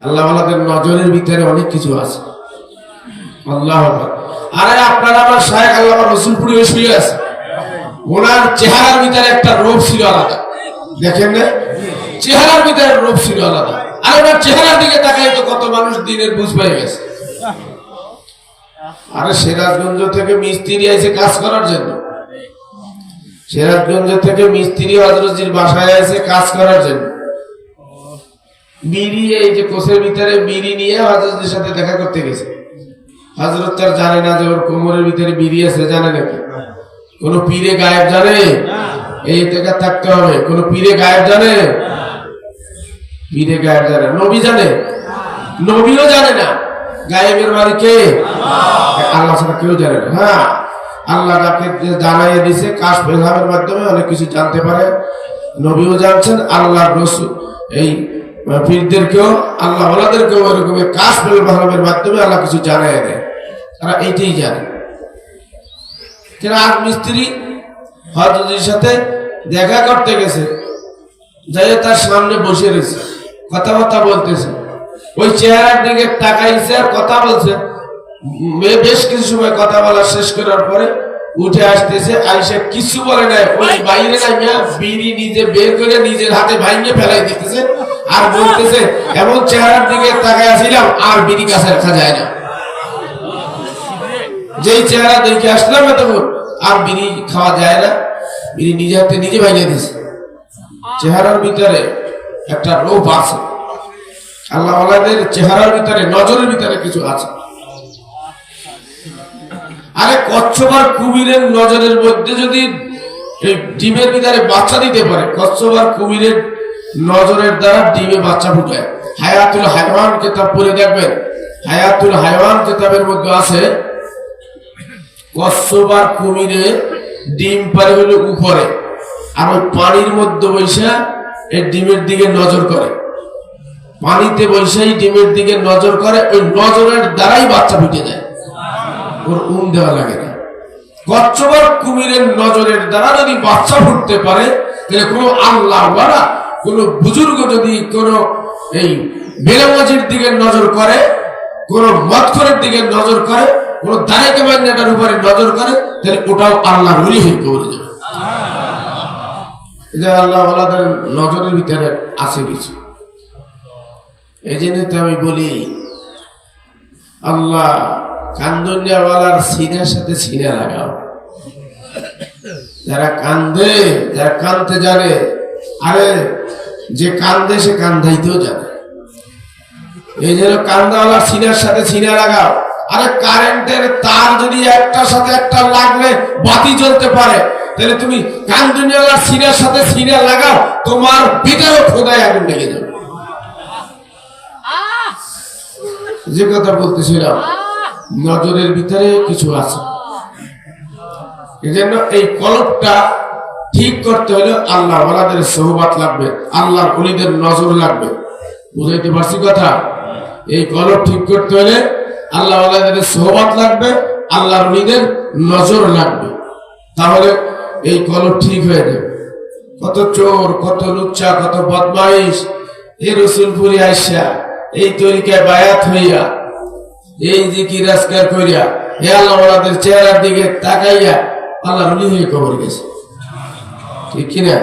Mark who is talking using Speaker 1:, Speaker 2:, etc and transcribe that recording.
Speaker 1: আল্লাহ ওয়ালাদের নজরের ভিতরে অনেক কিছু আছে। আল্লাহ আরে আপনার আমার শায়েখ আল্লামা রসুলপুরে শুয়ে আছে, ওনার চেহারার ভিতরে একটা রূপ ছিল আলাদা, দেখেন না চেহারার ভিতরে রূপ ছিল আলাদা। আর ওনার চেহারার দিকে তাকাই তো কত মানুষ দিনের বুঝ পেয়ে গেছে। আরে সিরাজগঞ্জ থেকে মিস্ত্রি আইছে কাজ করার জন্য, সিরাজগঞ্জ থেকে মিস্ত্রি হযরতজির বাসায় আইছে কাজ করার জন্য। বিড়ি এই যে কোষের ভিতরে বিড়ি নিয়ে হযরতের সাথে দেখা করতে গেছে। হযরত তার জানে না যে ওর কোমরের ভিতরে বিড়ি আছে, জানে নাকি? কোন পীরে গায়েব জানে? এই থেকে থাকতে হবে। কোন পীরে গায়েব জানে? পীরে গায়েব জানে? নবী জানে? নবীও জানে না। গায়েবের মালিক কে? আল্লাহ ছাড়া কেউ জানে না। হ্যাঁ, আল্লাহ তাকে জানাইয়ে দিয়েছে কাশফ ইলহামের মাধ্যমে অনেক কিছু জানতে পারে। নবীও জানছেন, আল্লাহ রাসূল এই পীরদেরকেও আল্লাহ ওলাদেরকেও এরকম কাশফ ইলহামের মাধ্যমে আল্লাহ কিছু জানাইয়ে দেয়। তারা এইটাই জানে। আজ মিস্ত্রি হযরতের সাথে দেখা করতে গেছে, যাই তার সামনে বসে রয়েছে, কথাবার্তা বলতেছে। ওই চেহারার দিকে তাকাইছে আর কথা বলছে। বেশ কিছু সময় কথা বলা শেষ করার পরে উঠে আসতেছে, আইসা কিছু বলে নাই, ওই বাইরে নামিয়া বিড়ি নিজে বের করে নিজের হাতে ভাঙিয়ে ফেলাই দিতেছে আর বলতেছে, এমন চেহারার দিকে তাকাই আসছিলাম আর বিড়ি কাছে রাখা যায় না। যেই চেহারা দেখে আসলাম তখন আর বিড়ি খাওয়া যায় না, বিড়ি নিজে হাতে নিজে ভাঙিয়ে দিছে। চেহারার ভিতরে একটা রূপ আছে। আল্লাহ ওয়ালাদের চেহারার ভিতরে নজরের ভিতরে কিছু আছে। আরে কচ্ছপ আর কুমিরের নজরের মধ্যে যদি এই ডিমের ভিতরে বাচ্চা দিতে পারে, কচ্ছপ আর কুমিরের নজরের দ্বারা ডিমে বাচ্চা ফুটায়। হায়াতুল হায়ওয়ান কিতাব পড়ে দেখবেন, হায়াতুল হায়ওয়ান কিতাবের মধ্যে আছে কচ্ছপ আর কুমিরে ডিম পারে হলো উপরে, আর ওই পানির মধ্যে বৈশা এই ডিমের দিকে নজর করে। পানিতে বৈশাই ডিমের দিকে নজর করে, ওই নজরের দ্বারাই বাচ্চা ফুটে যায়, ওর দেওয়া লাগে না। কচ্ছপ আর কুমিরের নজরের দ্বারা যদি বাচ্চা ফুটতে পারে, তাহলে কোনো আল্লাহ ওয়ালা কোন বুজুর্গ যদি কোন এই বেনামাজির দিকে নজর করে, কোন মদখোরের দিকে নজর করে, কোন দাঁড়িয়ে বান্দাটার উপরে নজর করে, তাহলে ওটাও আল্লাহর ওলি হয়ে কবরে যাবে। এটা আল্লাহ ওয়ালাদের নজরের ভিতরে আছে কিছু। এই জন্য তো আমি বলি, আল্লাহ কান্দনিয়াওয়ালার সিনার সাথে সিনা লাগাও। যারা কান্দে, যারা কান্দতে জানে, আরে যে কান্দে সে কান্দাইতেও জানে। এই জন্য কান্দাওয়ালার সিনার সাথে সিনা লাগাও। আরে কারেন্টের তার যদি একটার সাথে একটা লাগলে বাতি জ্বলতে পারে, তাহলে তুমি কান্দনিয়াওয়ালার সিনার সাথে সিনা লাগাও, তোমার ভিতরে খোদায় আগুন লেগে যাবে। যে কথা বলতেছিলাম, নজরের ভিতরে কিছু আছে। এজন্য এই কলবটা ঠিক করতে হলে আল্লাহ ওয়ালাদের সোহবত লাগবে, আল্লাহর ওলিদের নজর লাগবে। বুঝাইতে পারছি কথা? এই কলব ঠিক করতে হলে আল্লাহ ওয়ালাদের সোহবত লাগবে, আল্লাহর ওলিদের নজর লাগবে, তাহলে এই কলব ঠিক হয়ে যাবে। কত চোর, কত লুচ্চা, কত বদমাইশ এই রসুলপুরি আইসা এই তরিকায় বায়াত হইয়া এই জিকির আজকার করিয়া হে আল্লাহ ওয়ালাদের চেহারার দিকে তাকাইয়া আল্লাহর ওলি হয়ে কবর গেছে, ঠিক কিনা?